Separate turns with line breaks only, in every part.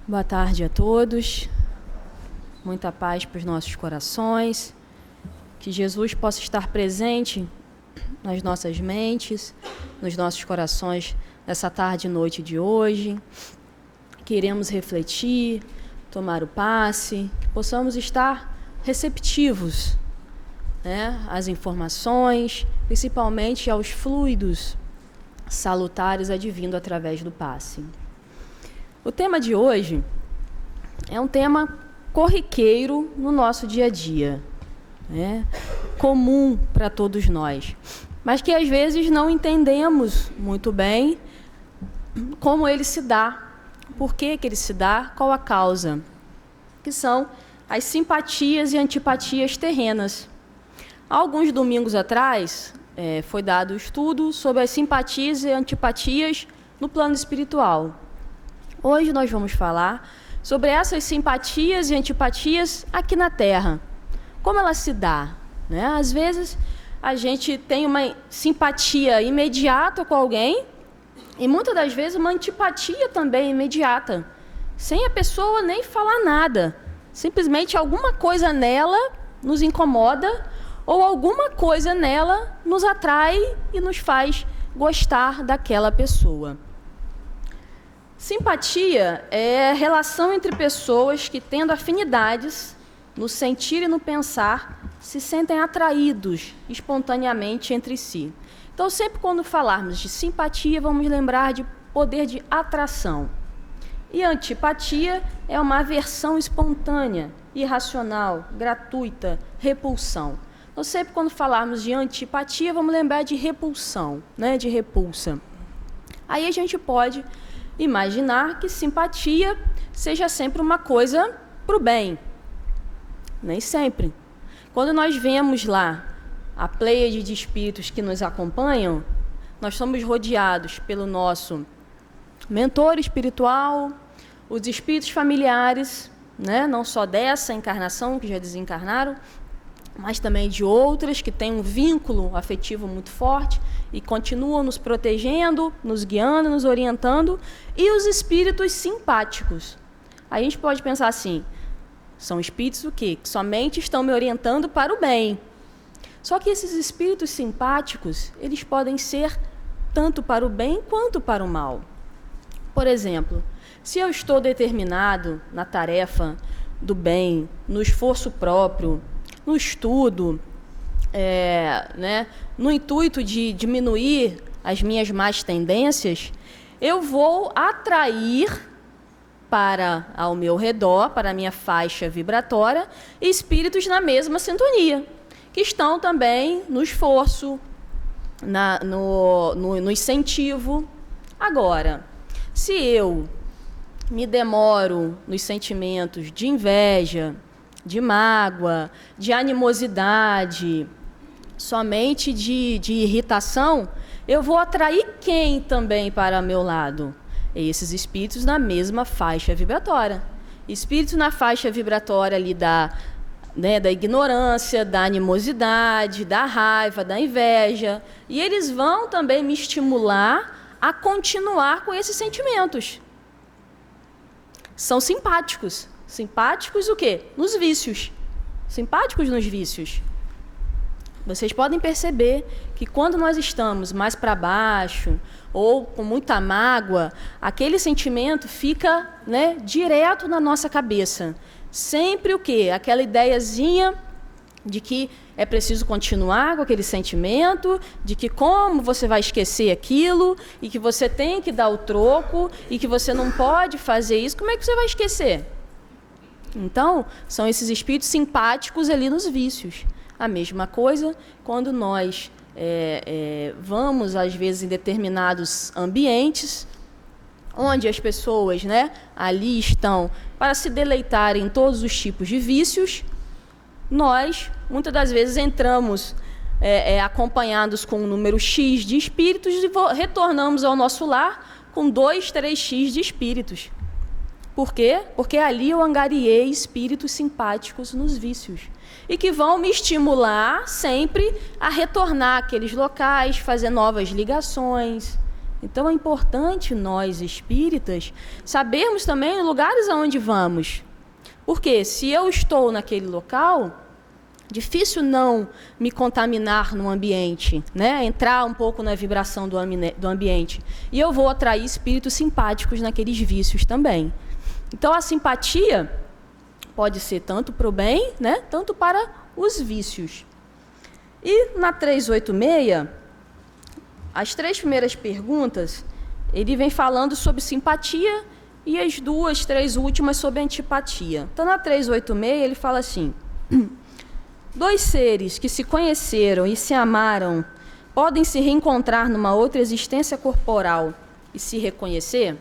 Boa tarde a todos, muita paz para os nossos corações, que Jesus possa estar presente nas nossas mentes, nos nossos corações nessa tarde e noite de hoje. Queremos refletir, tomar o passe, que possamos estar receptivos, né, às informações, principalmente aos fluidos salutares advindo através do passe. O tema de hoje é um tema corriqueiro no nosso dia a dia, né? Comum para todos nós, mas que às vezes não entendemos muito bem como ele se dá, por que ele se dá, qual a causa, que são as simpatias e antipatias terrenas. Há alguns domingos atrás, foi dado estudo sobre as simpatias e antipatias no plano espiritual. Hoje nós vamos falar sobre essas simpatias e antipatias aqui na Terra. Como ela se dá, né? Às vezes a gente tem uma simpatia imediata com alguém e muitas das vezes uma antipatia também imediata, sem a pessoa nem falar nada. Simplesmente alguma coisa nela nos incomoda ou alguma coisa nela nos atrai e nos faz gostar daquela pessoa. Simpatia é a relação entre pessoas que, tendo afinidades no sentir e no pensar, se sentem atraídos espontaneamente entre si. Então, sempre quando falarmos de simpatia, vamos lembrar de poder de atração. E antipatia é uma aversão espontânea, irracional, gratuita, repulsão. Então, sempre quando falarmos de antipatia, vamos lembrar de repulsão, né? De repulsa. Aí a gente pode imaginar que simpatia seja sempre uma coisa para o bem. Nem sempre. Quando nós vemos lá a pleiade de espíritos que nos acompanham, nós somos rodeados pelo nosso mentor espiritual, os espíritos familiares, né? Não só dessa encarnação, que já desencarnaram, mas também de outras que têm um vínculo afetivo muito forte e continuam nos protegendo, nos guiando, nos orientando, e os espíritos simpáticos. Aí a gente pode pensar assim, são espíritos o quê? Que somente estão me orientando para o bem. Só que esses espíritos simpáticos, eles podem ser tanto para o bem quanto para o mal. Por exemplo, se eu estou determinado na tarefa do bem, no esforço próprio, no estudo, no intuito de diminuir as minhas más tendências, eu vou atrair para ao meu redor, para a minha faixa vibratória, espíritos na mesma sintonia, que estão também no esforço, no incentivo. Agora, se eu me demoro nos sentimentos de inveja, de mágoa, de animosidade, somente de irritação, eu vou atrair quem também para meu lado? Esses espíritos na mesma faixa vibratória. Espíritos na faixa vibratória ali da ignorância, da animosidade, da raiva, da inveja. E eles vão também me estimular a continuar com esses sentimentos. São simpáticos. Simpáticos o quê? Nos vícios. Simpáticos nos vícios. Vocês podem perceber que quando nós estamos mais para baixo ou com muita mágoa, aquele sentimento fica, direto na nossa cabeça. Sempre o quê? Aquela ideiazinha de que é preciso continuar com aquele sentimento, de que como você vai esquecer aquilo, e que você tem que dar o troco, e que você não pode fazer isso. Como é que você vai esquecer? Então, são esses espíritos simpáticos ali nos vícios. A mesma coisa quando nós vamos, às vezes, em determinados ambientes, onde as pessoas ali estão para se deleitarem em todos os tipos de vícios, nós, muitas das vezes, entramos acompanhados com um número X de espíritos e retornamos ao nosso lar com 2, 3x de espíritos. Por quê? Porque ali eu angariei espíritos simpáticos nos vícios e que vão me estimular sempre a retornar àqueles locais, fazer novas ligações, Então é importante nós, espíritas, sabermos também os lugares aonde vamos. Porque se eu estou naquele local, difícil não me contaminar no ambiente, né? Entrar um pouco na vibração do ambiente. E eu vou atrair espíritos simpáticos naqueles vícios também. Então a simpatia pode ser tanto para o bem, né? Tanto para os vícios. E na 386, as 3 primeiras perguntas, ele vem falando sobre simpatia e as 2, 3 últimas sobre antipatia. Então, na 386, ele fala assim: 2 seres que se conheceram e se amaram podem se reencontrar numa outra existência corporal e se reconhecer?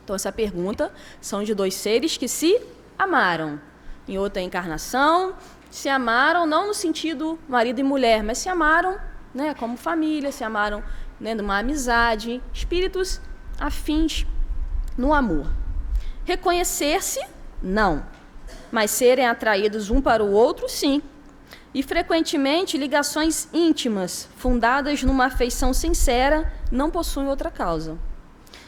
Então, essa pergunta são de 2 seres que se amaram em outra encarnação, se amaram não no sentido marido e mulher, mas se amaram, né, como família, se amaram, né, numa amizade, espíritos afins no amor. Reconhecer-se, não, mas serem atraídos um para o outro, sim. E frequentemente ligações íntimas, fundadas numa afeição sincera, não possuem outra causa.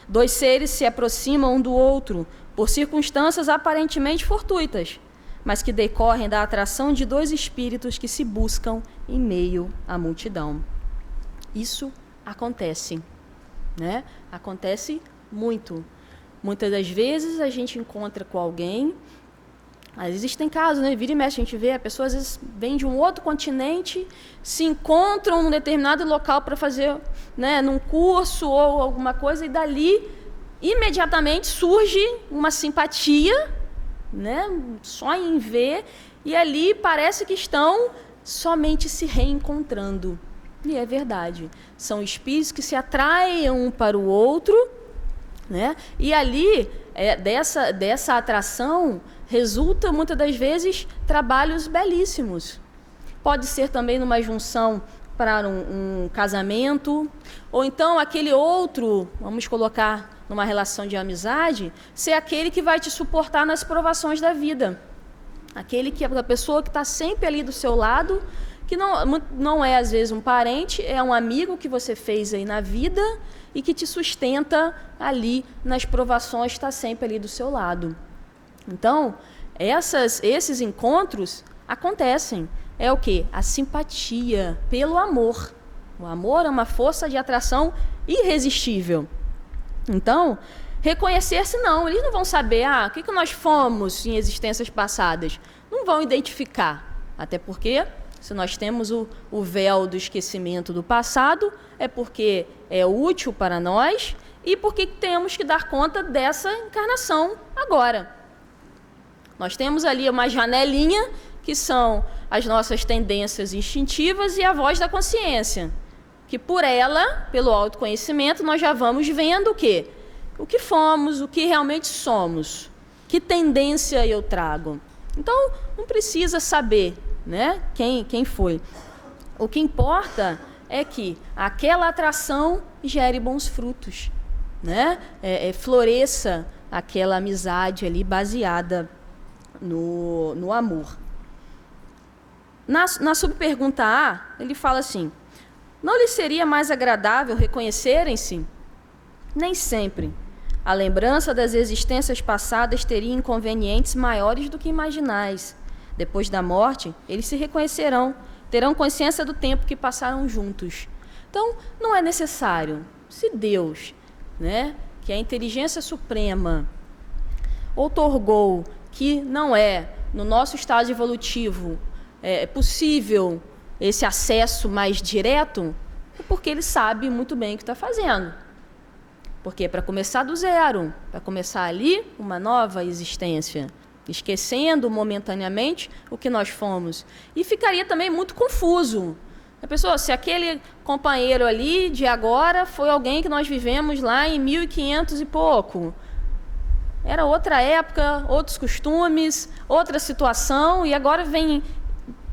2 seres se aproximam um do outro por circunstâncias aparentemente fortuitas, mas que decorrem da atração de 2 espíritos que se buscam em meio à multidão. Isso acontece, né? Acontece muito. Muitas das vezes a gente encontra com alguém, existem casos, né? Vira e mexe, a gente vê, a pessoa às vezes vem de um outro continente, se encontram num determinado local para fazer, né, num curso ou alguma coisa, e dali imediatamente surge uma simpatia, né, só em ver, e ali parece que estão somente se reencontrando. E é verdade, são espíritos que se atraem um para o outro, né, e ali, dessa atração, resulta muitas das vezes trabalhos belíssimos. Pode ser também numa junção para um casamento, ou então aquele outro, vamos colocar numa relação de amizade, ser aquele que vai te suportar nas provações da vida. Aquele que a pessoa que está sempre ali do seu lado, que não é às vezes um parente, é um amigo que você fez aí na vida e que te sustenta ali nas provações, está sempre ali do seu lado. Então, esses encontros acontecem. É o quê? A simpatia pelo amor. O amor é uma força de atração irresistível. Então, reconhecer-se não. Eles não vão saber o que nós fomos em existências passadas. Não vão identificar. Até porque, se nós temos o véu do esquecimento do passado, é porque é útil para nós e porque temos que dar conta dessa encarnação agora. Nós temos ali uma janelinha, que são as nossas tendências instintivas e a voz da consciência, que por ela, pelo autoconhecimento, nós já vamos vendo o quê? O que fomos, o que realmente somos, que tendência eu trago. Então, não precisa saber, né, quem foi. O que importa é que aquela atração gere bons frutos, né? Floresça aquela amizade ali baseada no amor. Na subpergunta A, ele fala assim: não lhe seria mais agradável reconhecerem-se? Nem sempre. A lembrança das existências passadas teria inconvenientes maiores do que imaginais. Depois da morte, eles se reconhecerão, terão consciência do tempo que passaram juntos. Então, não é necessário. Se Deus, né, que é a inteligência suprema, outorgou que não é, no nosso estágio evolutivo, possível esse acesso mais direto, é porque ele sabe muito bem o que está fazendo. Porque é para começar do zero, para começar ali uma nova existência, esquecendo momentaneamente o que nós fomos. E ficaria também muito confuso. A pessoa, se aquele companheiro ali de agora foi alguém que nós vivemos lá em 1500 e pouco. Era outra época, outros costumes, outra situação, e agora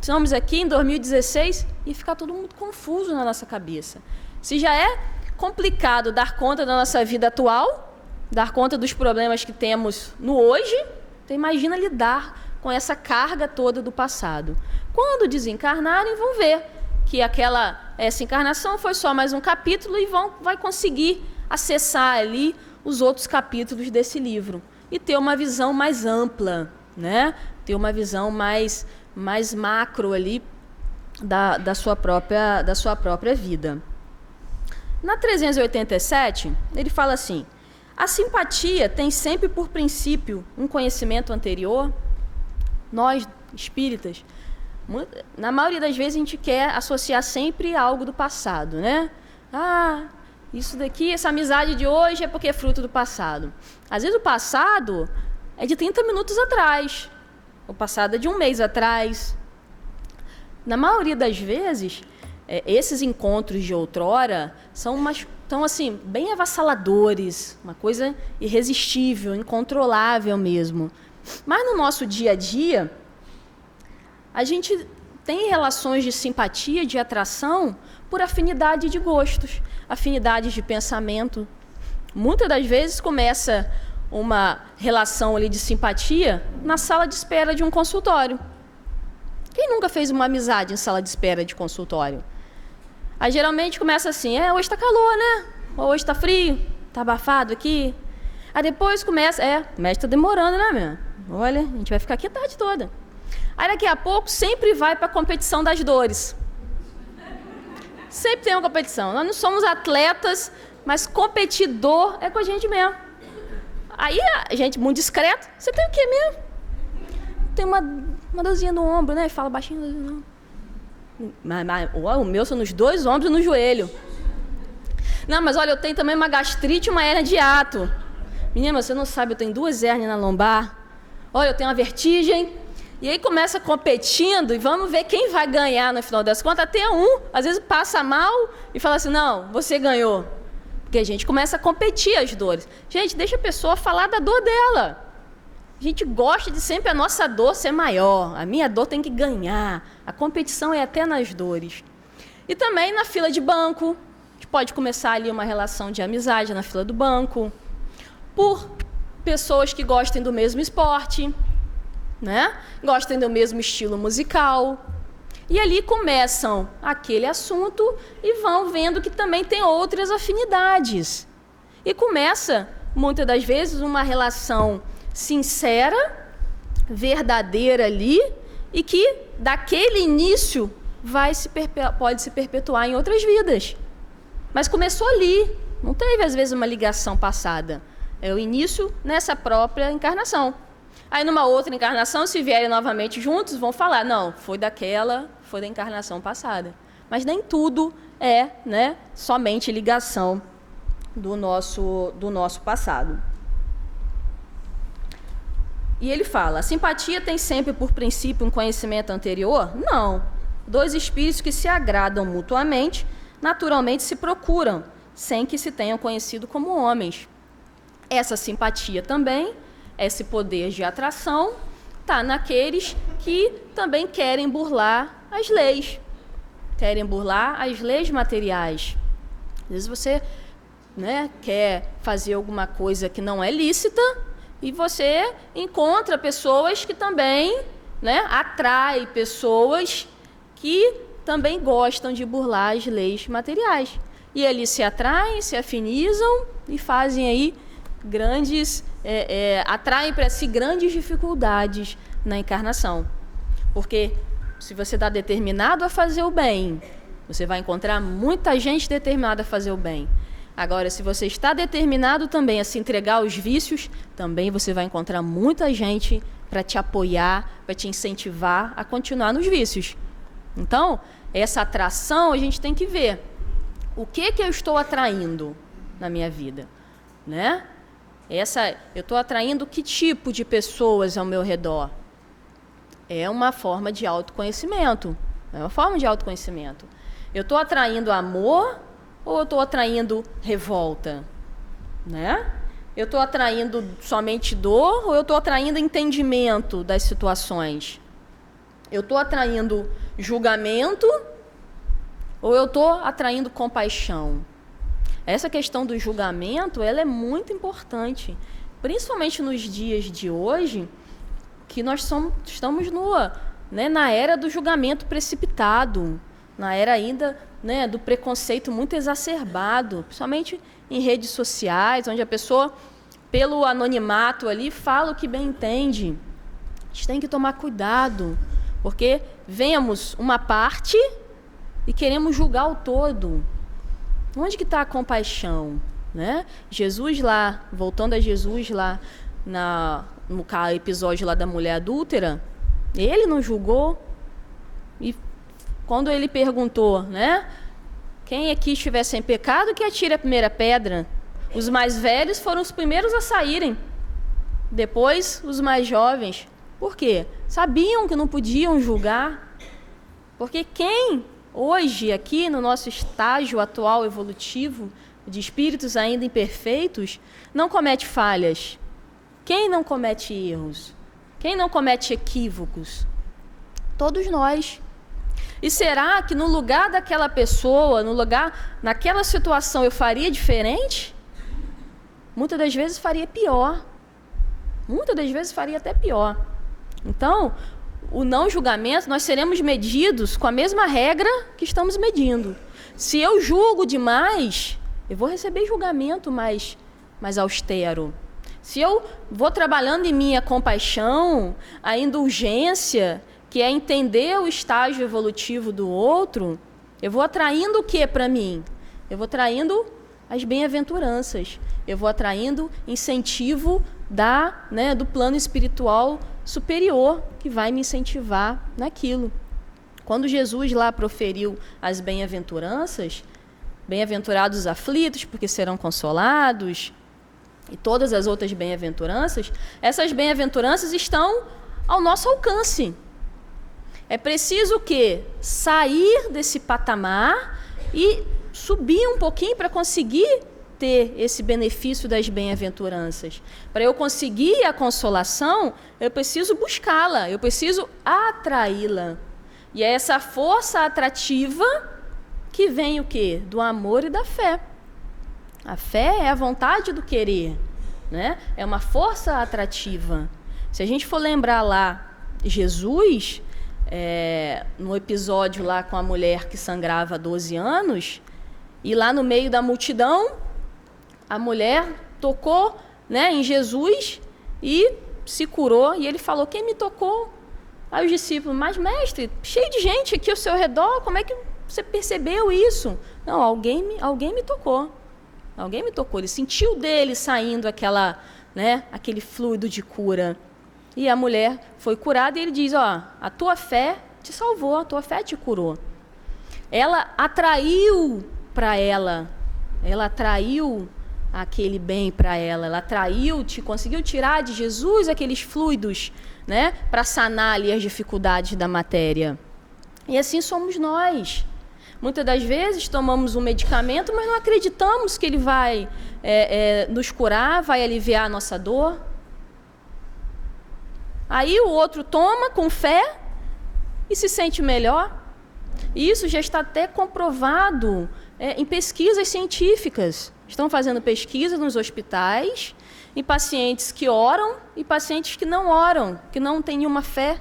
estamos aqui em 2016 e fica tudo muito confuso na nossa cabeça. Se já é complicado dar conta da nossa vida atual, dar conta dos problemas que temos no hoje, então imagina lidar com essa carga toda do passado. Quando desencarnarem, vão ver que essa encarnação foi só mais um capítulo e vai conseguir acessar ali os outros capítulos desse livro e ter uma visão mais ampla, né? Ter uma visão mais macro ali da sua própria vida. Na 387, ele fala assim: a simpatia tem sempre por princípio um conhecimento anterior. Nós, espíritas, na maioria das vezes a gente quer associar sempre algo do passado, né? Isso daqui, essa amizade de hoje é porque é fruto do passado. Às vezes o passado é de 30 minutos atrás, o passado é de um mês atrás. Na maioria das vezes, esses encontros de outrora são assim, bem avassaladores, uma coisa irresistível, incontrolável mesmo. Mas no nosso dia a dia, a gente tem relações de simpatia, de atração, por afinidade de gostos, afinidade de pensamento. Muitas das vezes começa uma relação ali de simpatia na sala de espera de um consultório. Quem nunca fez uma amizade em sala de espera de consultório? Aí geralmente começa assim: hoje está calor, né? Ou hoje está frio, está abafado aqui. Aí depois começa: o médico está demorando, né, meu? Olha, a gente vai ficar aqui a tarde toda. Aí daqui a pouco sempre vai para a competição das dores. Sempre tem uma competição. Nós não somos atletas, mas competidor é com a gente mesmo. Aí a gente, muito discreto: você tem o quê mesmo? Tem uma dorzinha no ombro, né? Fala baixinho. Mas o meu são nos 2 ombros e no joelho. Não, mas olha, eu tenho também uma gastrite e uma hérnia de hiato. Menina, você não sabe, eu tenho 2 hérnias na lombar. Olha, eu tenho uma vertigem. E aí começa competindo e vamos ver quem vai ganhar no final das contas. Até às vezes passa mal e fala assim: não, você ganhou. Porque a gente começa a competir as dores. Gente, deixa a pessoa falar da dor dela. A gente gosta de sempre a nossa dor ser maior. A minha dor tem que ganhar. A competição é até nas dores. E também na fila de banco. A gente pode começar ali uma relação de amizade na fila do banco. Por pessoas que gostem do mesmo esporte, né? Gostem do mesmo estilo musical. E ali começam aquele assunto e vão vendo que também tem outras afinidades. E começa, muitas das vezes, uma relação sincera, verdadeira ali, e que daquele início pode se perpetuar em outras vidas. Mas começou ali, não teve às vezes uma ligação passada. É o início nessa própria encarnação. Aí numa outra encarnação, se vierem novamente juntos, vão falar: não, foi da encarnação passada. Mas nem tudo é, né, somente ligação do nosso passado. E ele fala: a simpatia tem sempre por princípio um conhecimento anterior? Não. 2 espíritos que se agradam mutuamente, naturalmente se procuram, sem que se tenham conhecido como homens. Essa simpatia também, esse poder de atração, está naqueles que também querem burlar as leis. Querem burlar as leis materiais. Às vezes você, né, quer fazer alguma coisa que não é lícita, e você encontra pessoas que também, né, atrai pessoas que também gostam de burlar as leis materiais. E eles se atraem, se afinizam e fazem aí atraem para si grandes dificuldades na encarnação. Porque se você está determinado a fazer o bem, você vai encontrar muita gente determinada a fazer o bem. Agora, se você está determinado também a se entregar aos vícios, também você vai encontrar muita gente para te apoiar, para te incentivar a continuar nos vícios. Então, essa atração a gente tem que ver. O que eu estou atraindo na minha vida, né? Eu estou atraindo que tipo de pessoas ao meu redor? É uma forma de autoconhecimento. Eu estou atraindo amor ou eu estou atraindo revolta? Né? Eu estou atraindo somente dor ou eu estou atraindo entendimento das situações? Eu estou atraindo julgamento ou eu estou atraindo compaixão? Essa questão do julgamento, ela é muito importante, principalmente nos dias de hoje, que nós estamos na era do julgamento precipitado, na era ainda, né, do preconceito muito exacerbado, principalmente em redes sociais, onde a pessoa, pelo anonimato ali, fala o que bem entende. A gente tem que tomar cuidado, porque vemos uma parte e queremos julgar o todo. Onde que está a compaixão? Né? Jesus lá, voltando a Jesus lá no episódio lá da mulher adúltera, ele não julgou. E quando ele perguntou, né, quem aqui estiver sem pecado, que atire a primeira pedra. Os mais velhos foram os primeiros a saírem. Depois, os mais jovens. Por quê? Sabiam que não podiam julgar. Porque quem hoje, aqui no nosso estágio atual evolutivo, de espíritos ainda imperfeitos, não comete falhas? Quem não comete erros? Quem não comete equívocos? Todos nós. E será que no lugar daquela pessoa, naquela situação, eu faria diferente? Muitas das vezes faria pior. Muitas das vezes faria até pior. Então, o não julgamento, nós seremos medidos com a mesma regra que estamos medindo. Se eu julgo demais, eu vou receber julgamento mais austero. Se eu vou trabalhando em mim a compaixão, a indulgência, que é entender o estágio evolutivo do outro, eu vou atraindo o que para mim? Eu vou atraindo as bem-aventuranças. Eu vou atraindo incentivo do plano espiritual superior, que vai me incentivar naquilo. Quando Jesus lá proferiu as bem-aventuranças, bem-aventurados os aflitos, porque serão consolados, e todas as outras bem-aventuranças, essas bem-aventuranças estão ao nosso alcance. É preciso o quê? Sair desse patamar e subir um pouquinho para conseguir ter esse benefício das bem-aventuranças. Para eu conseguir a consolação, eu preciso buscá-la, eu preciso atraí-la. E é essa força atrativa que vem o quê? Do amor e da fé. A fé é a vontade do querer, né? É uma força atrativa. Se a gente for lembrar lá Jesus, no episódio lá com a mulher que sangrava há 12 anos, e lá no meio da multidão, a mulher tocou, né, em Jesus e se curou. E ele falou, quem me tocou? Aí os discípulos, mas mestre, cheio de gente aqui ao seu redor, como é que você percebeu isso? Não, alguém me tocou. Alguém me tocou. Ele sentiu dele saindo aquele fluido de cura. E a mulher foi curada e ele diz, a tua fé te salvou, a tua fé te curou. Ela atraiu para ela atraiu aquele bem para ela atraiu, conseguiu tirar de Jesus aqueles fluidos, né, para sanar ali as dificuldades da matéria. E assim somos nós. Muitas das vezes tomamos um medicamento, mas não acreditamos que ele vai nos curar, vai aliviar a nossa dor. Aí o outro toma com fé e se sente melhor. E isso já está até comprovado em pesquisas científicas. Estão fazendo pesquisa nos hospitais em pacientes que oram e pacientes que não oram, que não têm nenhuma fé.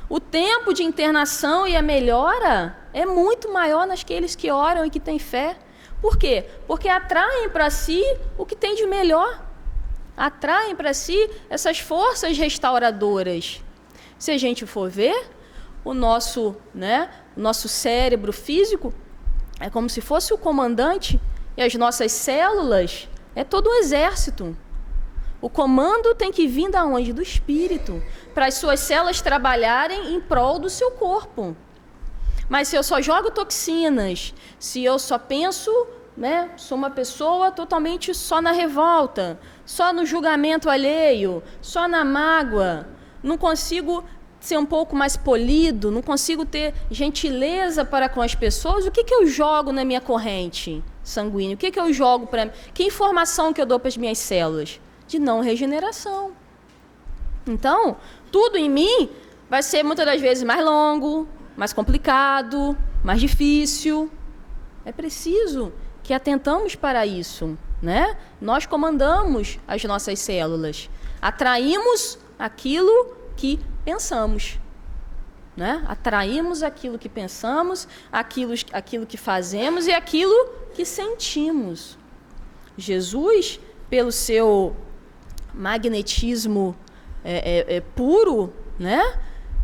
O tempo de internação e a melhora é muito maior naqueles que oram e que têm fé. Por quê? Porque atraem para si o que tem de melhor. Atraem para si essas forças restauradoras. Se a gente for ver, o nosso cérebro físico é como se fosse o comandante e as nossas células é todo um exército. O comando tem que vir da onde? Do espírito, para as suas células trabalharem em prol do seu corpo. Mas se eu só jogo toxinas, se eu só penso, sou uma pessoa totalmente só na revolta, só no julgamento alheio, só na mágoa, não consigo ser um pouco mais polido, não consigo ter gentileza para com as pessoas, o que eu jogo na minha corrente sanguínea? O que eu jogo para mim? Que informação que eu dou para as minhas células? De não regeneração. Então, tudo em mim vai ser muitas das vezes mais longo, mais complicado, mais difícil. É preciso que atentamos para isso, né? Nós comandamos as nossas células, atraímos aquilo que pensamos, né? Atraímos aquilo que pensamos, aquilo que fazemos e aquilo que sentimos. Jesus, pelo seu magnetismo puro, né?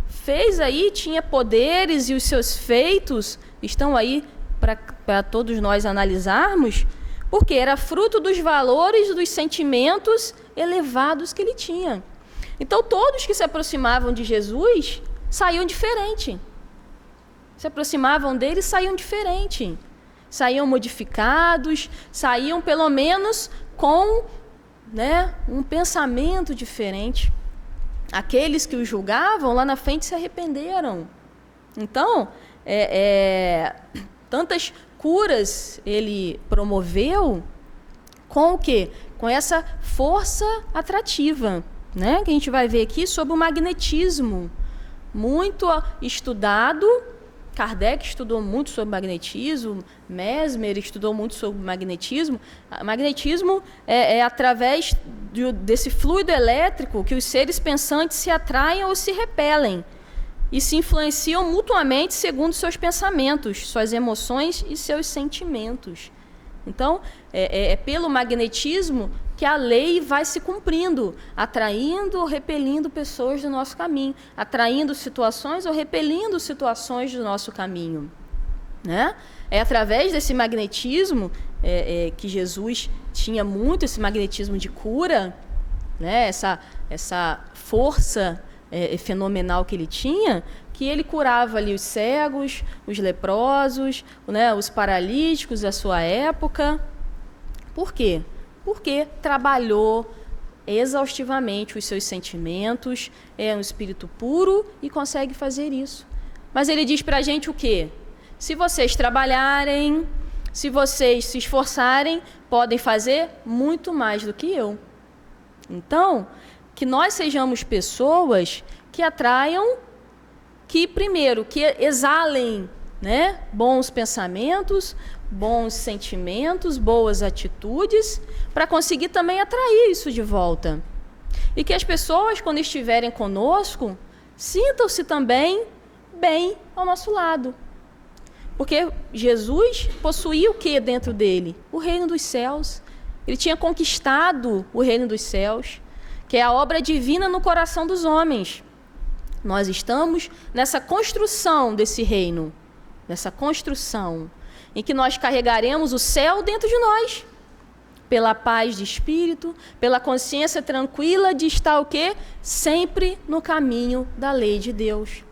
Fez aí, tinha poderes, e os seus feitos estão aí para todos nós analisarmos, porque era fruto dos valores, dos sentimentos elevados que ele tinha. Então, todos que se aproximavam de Jesus saíam diferente. Se aproximavam dele, saíam diferente. Saíam modificados, saíam pelo menos com, né, um pensamento diferente. Aqueles que o julgavam lá na frente se arrependeram. Então, tantas curas ele promoveu com o quê? Com essa força atrativa, né? Que a gente vai ver aqui sobre o magnetismo. Muito estudado. Kardec estudou muito sobre magnetismo, Mesmer estudou muito sobre magnetismo. Magnetismo é através desse fluido elétrico que os seres pensantes se atraem ou se repelem e se influenciam mutuamente segundo seus pensamentos, suas emoções e seus sentimentos. Então, é pelo magnetismo que a lei vai se cumprindo, atraindo ou repelindo pessoas do nosso caminho, atraindo situações ou repelindo situações do nosso caminho, né? É através desse magnetismo que Jesus tinha muito, esse magnetismo de cura, né? Essa força fenomenal que ele tinha, que ele curava ali os cegos, os leprosos, né? Os paralíticos da sua época. Por quê? Porque trabalhou exaustivamente os seus sentimentos, é um espírito puro e consegue fazer isso. Mas ele diz para a gente o quê? Se vocês trabalharem, se vocês se esforçarem, podem fazer muito mais do que eu. Então, que nós sejamos pessoas que atraiam, que primeiro, que exalem, né, bons pensamentos, bons sentimentos, boas atitudes, para conseguir também atrair isso de volta. E que as pessoas, quando estiverem conosco, sintam-se também bem ao nosso lado. Porque Jesus possuía o que dentro dele? O reino dos céus. Ele tinha conquistado o reino dos céus, que é a obra divina no coração dos homens. Nós estamos nessa construção desse reino, nessa construção, em que nós carregaremos o céu dentro de nós, pela paz de espírito, pela consciência tranquila de estar o quê? Sempre no caminho da lei de Deus.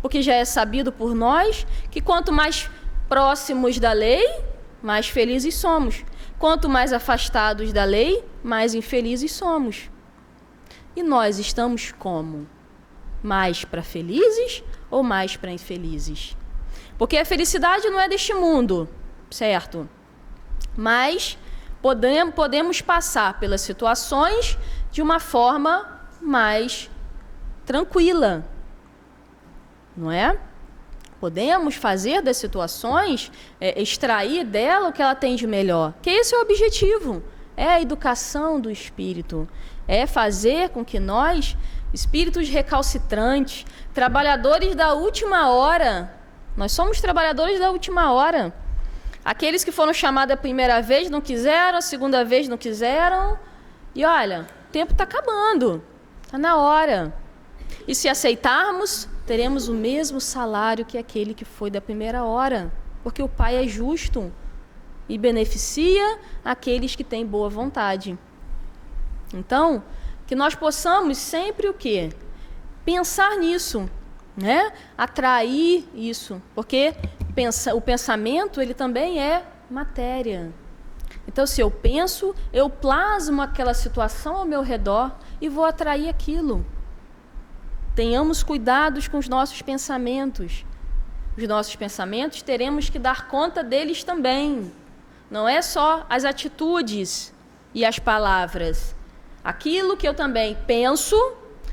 Porque já é sabido por nós que quanto mais próximos da lei, mais felizes somos. Quanto mais afastados da lei, mais infelizes somos. E nós estamos como? Mais para felizes ou mais para infelizes? Porque a felicidade não é deste mundo, certo? Mas podemos passar pelas situações de uma forma mais tranquila, não é? Podemos fazer das situações, extrair dela o que ela tem de melhor. Que esse é o objetivo, é a educação do espírito, é fazer com que nós, espíritos recalcitrantes, trabalhadores da última hora, nós somos trabalhadores da última hora. Aqueles que foram chamados a primeira vez não quiseram, a segunda vez não quiseram. E olha, o tempo está acabando, está na hora. E se aceitarmos, teremos o mesmo salário que aquele que foi da primeira hora. Porque o Pai é justo e beneficia aqueles que têm boa vontade. Então, que nós possamos sempre o quê? Pensar nisso, né? Atrair isso, porque o pensamento ele também é matéria. Então, se eu penso, eu plasmo aquela situação ao meu redor e vou atrair aquilo. Tenhamos cuidados com os nossos pensamentos. Os nossos pensamentos teremos que dar conta deles também. Não é só as atitudes e as palavras. Aquilo que eu também penso,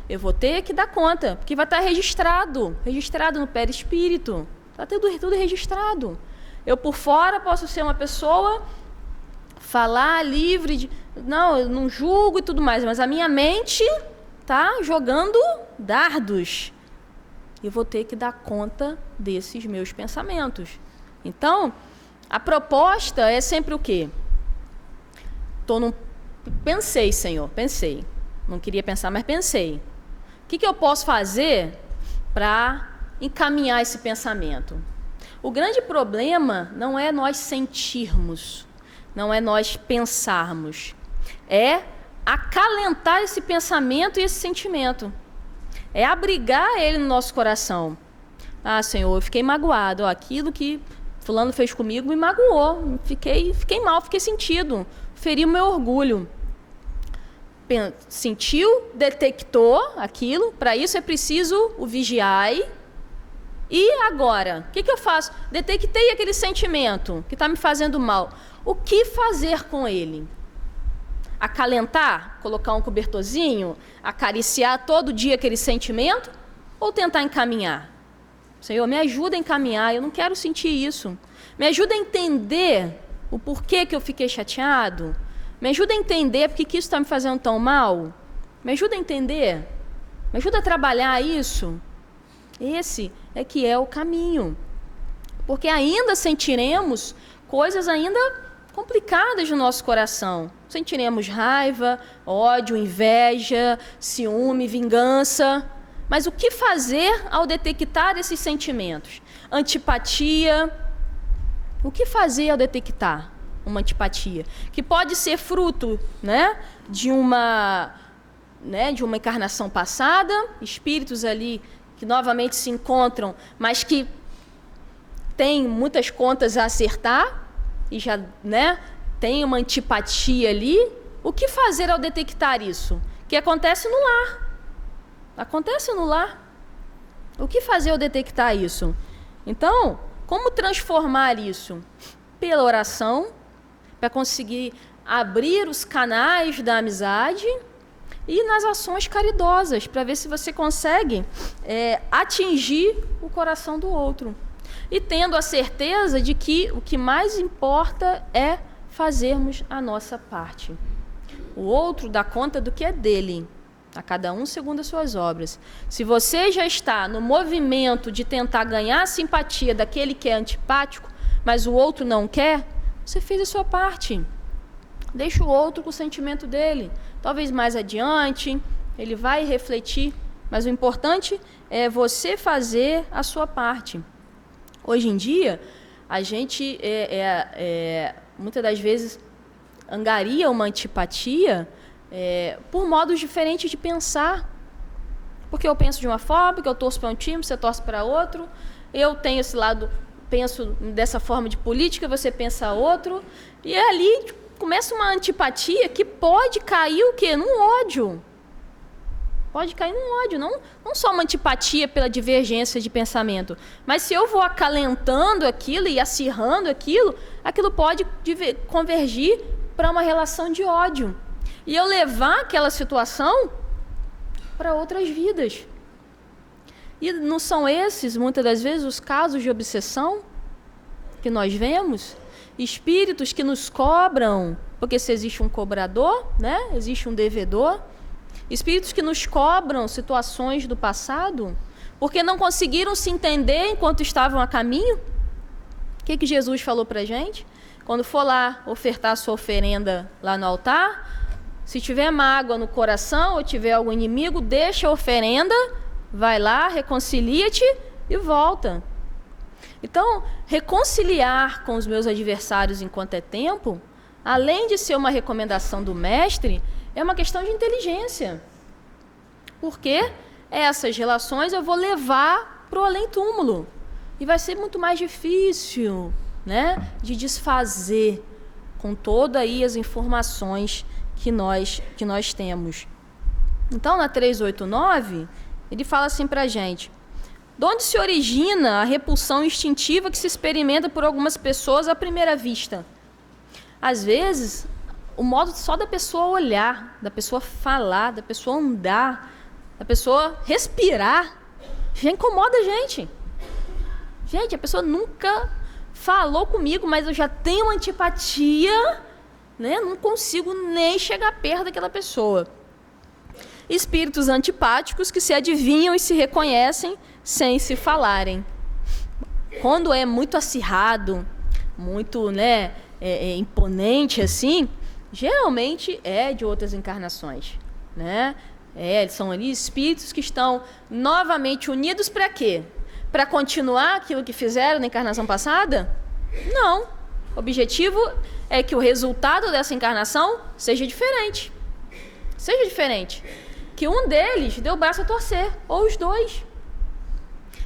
eu vou ter que dar conta, porque vai estar registrado no perispírito. Está tudo registrado. Eu por fora posso ser uma pessoa, falar livre, eu não julgo e tudo mais, mas a minha mente está jogando dardos. eu vou ter que dar conta desses meus pensamentos. Então, a proposta é sempre o quê? Pensei, Senhor, pensei. Não queria pensar, mas pensei. O que eu posso fazer para encaminhar esse pensamento? O grande problema não é nós sentirmos, não é nós pensarmos, é acalentar esse pensamento e esse sentimento, é abrigar ele no nosso coração. Ah, Senhor, eu fiquei magoado, aquilo que fulano fez comigo me magoou, fiquei mal, fiquei sentido, feriu meu orgulho. Sentiu, detectou aquilo, para isso é preciso o vigiai. E agora, o que eu faço? Detectei aquele sentimento que está me fazendo mal. O que fazer com ele? Acalentar? Colocar um cobertorzinho? Acariciar todo dia aquele sentimento? Ou tentar encaminhar? Senhor, me ajuda a encaminhar, eu não quero sentir isso. Me ajuda a entender o porquê que eu fiquei chateado. Me ajuda a entender porque que isso está me fazendo tão mal. Me ajuda a entender. Me ajuda a trabalhar isso. Esse é que é o caminho. Porque ainda sentiremos coisas ainda complicadas no nosso coração. Sentiremos raiva, ódio, inveja, ciúme, vingança. Mas o que fazer ao detectar esses sentimentos? Antipatia. O que fazer ao detectar uma antipatia? Que pode ser fruto, de uma encarnação passada, espíritos ali que novamente se encontram, mas que têm muitas contas a acertar e já, tem uma antipatia ali. O que fazer ao detectar isso? Que acontece no lar. Acontece no lar. O que fazer ao detectar isso? Então, como transformar isso? Pela oração, para conseguir abrir os canais da amizade, e nas ações caridosas, para ver se você consegue atingir o coração do outro. E tendo a certeza de que o que mais importa é fazermos a nossa parte. O outro dá conta do que é dele, a cada um segundo as suas obras. Se você já está no movimento de tentar ganhar a simpatia daquele que é antipático, mas o outro não quer, você fez a sua parte. Deixa o outro com o sentimento dele. Talvez mais adiante ele vai refletir, mas o importante é você fazer a sua parte. Hoje em dia, a gente muitas das vezes angaria uma antipatia por modos diferentes de pensar. Porque eu penso de uma forma, porque eu torço para um time, você torce para outro. Eu tenho esse lado, penso dessa forma de política, você pensa outro. E ali começa uma antipatia que pode cair o quê? Num ódio. Pode cair num ódio, não só uma antipatia pela divergência de pensamento, mas se eu vou acalentando aquilo e acirrando aquilo pode convergir para uma relação de ódio. E eu levar aquela situação para outras vidas. E não são esses, muitas das vezes, os casos de obsessão que nós vemos? Espíritos que nos cobram, porque se existe um cobrador, existe um devedor. Espíritos que nos cobram situações do passado, porque não conseguiram se entender enquanto estavam a caminho. O que Jesus falou para a gente? Quando for lá ofertar a sua oferenda lá no altar, se tiver mágoa no coração ou tiver algum inimigo, deixa a oferenda, vai lá, reconcilia-te e volta. Então, reconciliar com os meus adversários enquanto é tempo, além de ser uma recomendação do mestre, é uma questão de inteligência. Porque essas relações eu vou levar para o além-túmulo. E vai ser muito mais difícil, de desfazer com todas aí as informações que nós temos. Então, na 389, ele fala assim para a gente: de onde se origina a repulsão instintiva que se experimenta por algumas pessoas à primeira vista? Às vezes, o modo só da pessoa olhar, da pessoa falar, da pessoa andar, da pessoa respirar, já incomoda a gente. Gente, a pessoa nunca falou comigo, mas eu já tenho uma antipatia, não consigo nem chegar perto daquela pessoa. espíritos antipáticos que se adivinham e se reconhecem sem se falarem. Quando é muito acirrado, muito, né, imponente assim, geralmente é de outras encarnações, né? São ali espíritos que estão novamente unidos para quê? Para continuar aquilo que fizeram na encarnação passada? Não. O objetivo é que o resultado dessa encarnação seja diferente. Seja diferente. Que um deles dê o braço a torcer, ou os dois.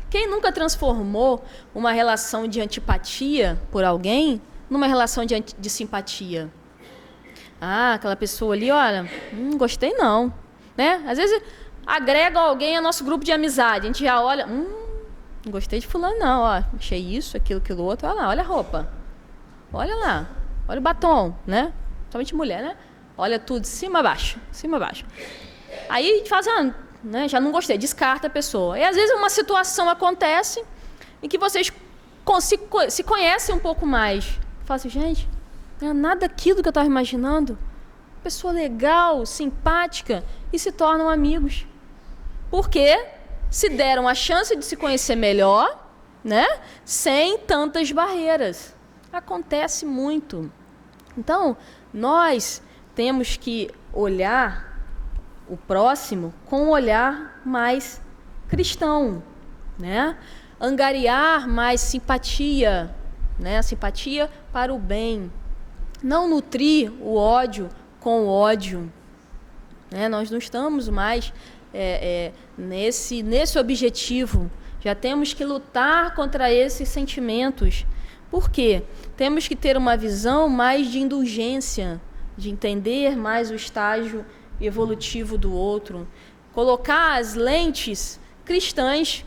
Quem nunca transformou uma relação de antipatia por alguém numa relação de simpatia? Ah, aquela pessoa ali, olha, gostei não. Né? Às vezes agrega alguém ao nosso grupo de amizade. A gente já olha, não gostei de fulano não, ó, achei isso, aquilo outro. Olha lá, olha a roupa. Olha lá, olha o batom, né? Somente mulher, né? Olha tudo de cima a baixo, cima a baixo. Aí a gente fala assim, né, já não gostei, descarta a pessoa. E às vezes uma situação acontece em que vocês se conhecem um pouco mais. Fala assim, gente, não é nada daquilo que eu estava imaginando. Pessoa legal, simpática, e se tornam amigos. Porque se deram a chance de se conhecer melhor, né? Sem tantas barreiras. Acontece muito. Então, nós temos que olhar o próximo com um olhar mais cristão, né? Angariar mais simpatia, né? Simpatia para o bem. Não nutrir o ódio com ódio, né? Nós não estamos mais nesse objetivo. Já temos que lutar contra esses sentimentos. Por quê? Temos que ter uma visão mais de indulgência, de entender mais o estágio evolutivo do outro, colocar as lentes cristãs,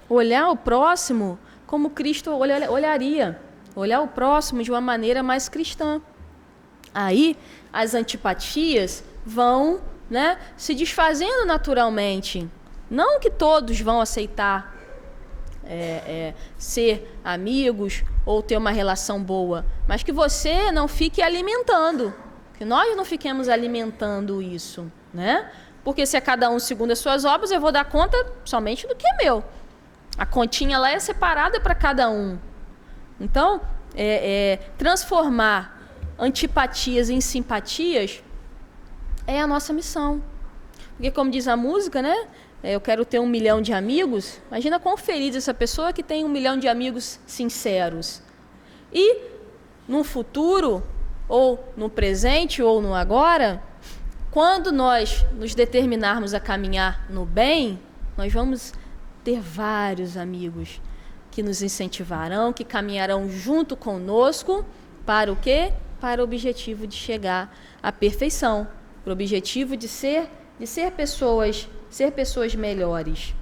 olhar o próximo como Cristo olharia, olhar o próximo de uma maneira mais cristã. Aí as antipatias vão, né, se desfazendo naturalmente. Não que todos vão aceitar ser amigos ou ter uma relação boa, mas que você não fique alimentando, que nós não fiquemos alimentando isso, né? Porque se é cada um segundo as suas obras, eu vou dar conta somente do que é meu. A continha lá é separada para cada um. Então, transformar antipatias em simpatias é a nossa missão. Porque, como diz a música, né? Eu quero ter 1 milhão de amigos. Imagina quão feliz essa pessoa que tem 1 milhão de amigos sinceros. E, no futuro, ou no presente, ou no agora, quando nós nos determinarmos a caminhar no bem, nós vamos ter vários amigos que nos incentivarão, que caminharão junto conosco para o quê? Para o objetivo de chegar à perfeição, para o objetivo de ser pessoas melhores.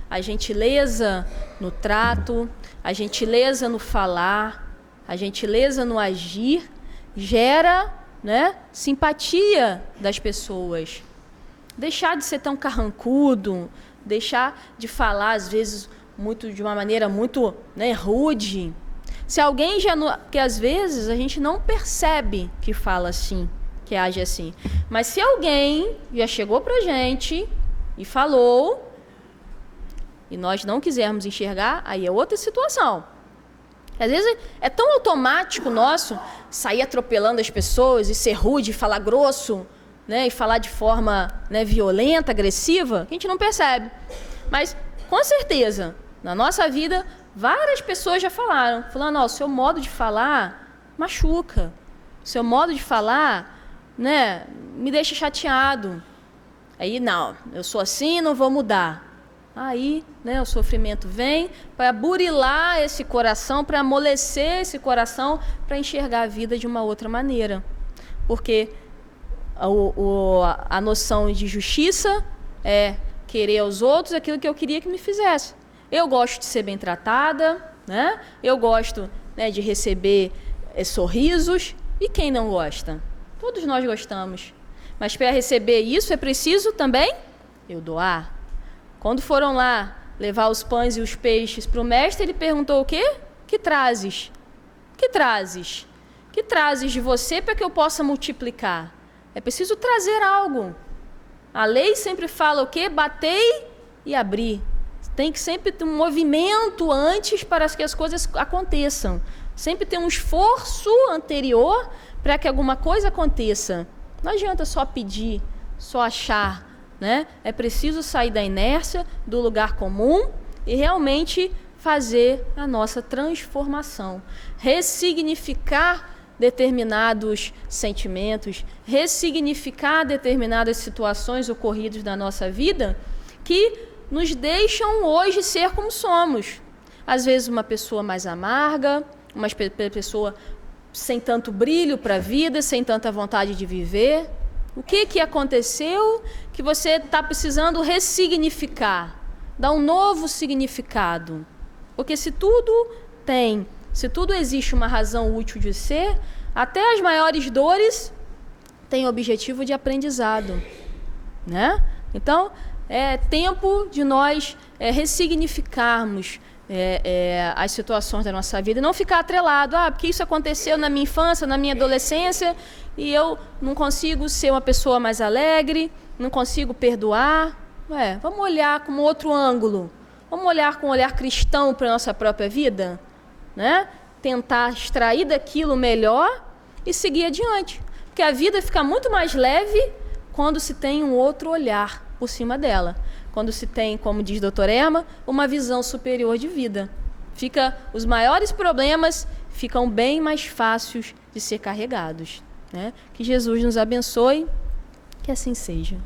A gentileza no trato, a gentileza no falar, a gentileza no agir gera, né, simpatia das pessoas. Deixar de ser tão carrancudo, deixar de falar às vezes de uma maneira muito, né, rude. Se alguém porque às vezes a gente não percebe que fala assim, que age assim. Mas se alguém já chegou pra gente e falou, e nós não quisermos enxergar, aí é outra situação. Às vezes é tão automático nosso sair atropelando as pessoas e ser rude, falar grosso, né, e falar de forma, né, violenta, agressiva, que a gente não percebe. Mas, com certeza, na nossa vida, várias pessoas já falaram. Falando, o seu modo de falar machuca. O seu modo de falar, né, me deixa chateado. Aí, não, eu sou assim, não vou mudar. Aí, né, o sofrimento vem para burilar esse coração, para amolecer esse coração, para enxergar a vida de uma outra maneira. Porque a noção de justiça é querer aos outros aquilo que eu queria que me fizesse. Eu gosto de ser bem tratada, né? Eu gosto, né, de receber sorrisos. E quem não gosta? Todos nós gostamos. Mas para receber isso é preciso também eu doar. Quando foram lá levar os pães e os peixes para o mestre, ele perguntou o quê? Que trazes? Que trazes? Que trazes de você para que eu possa multiplicar? É preciso trazer algo. A lei sempre fala o quê? Batei e abri. Tem que sempre ter um movimento antes para que as coisas aconteçam. Sempre ter um esforço anterior para que alguma coisa aconteça. Não adianta só pedir, só achar, né? É preciso sair da inércia, do lugar comum e realmente fazer a nossa transformação. Ressignificar determinados sentimentos, ressignificar determinadas situações ocorridas na nossa vida que nos deixam hoje ser como somos. Às vezes uma pessoa mais amarga, uma pessoa sem tanto brilho para a vida, sem tanta vontade de viver. O que aconteceu que você está precisando ressignificar? Dar um novo significado. Porque se tudo existe uma razão útil de ser, até as maiores dores têm objetivo de aprendizado, né? Então, é tempo de nós ressignificarmos as situações da nossa vida, não ficar atrelado, porque isso aconteceu na minha infância, na minha adolescência, e eu não consigo ser uma pessoa mais alegre, não consigo perdoar. Vamos olhar com outro ângulo, vamos olhar com um olhar cristão para a nossa própria vida, né? Tentar extrair daquilo melhor e seguir adiante. Porque a vida fica muito mais leve quando se tem um outro olhar por cima dela. Quando se tem, como diz Dr. Erma, uma visão superior de vida. Os maiores problemas ficam bem mais fáceis de ser carregados, né? Que Jesus nos abençoe, que assim seja.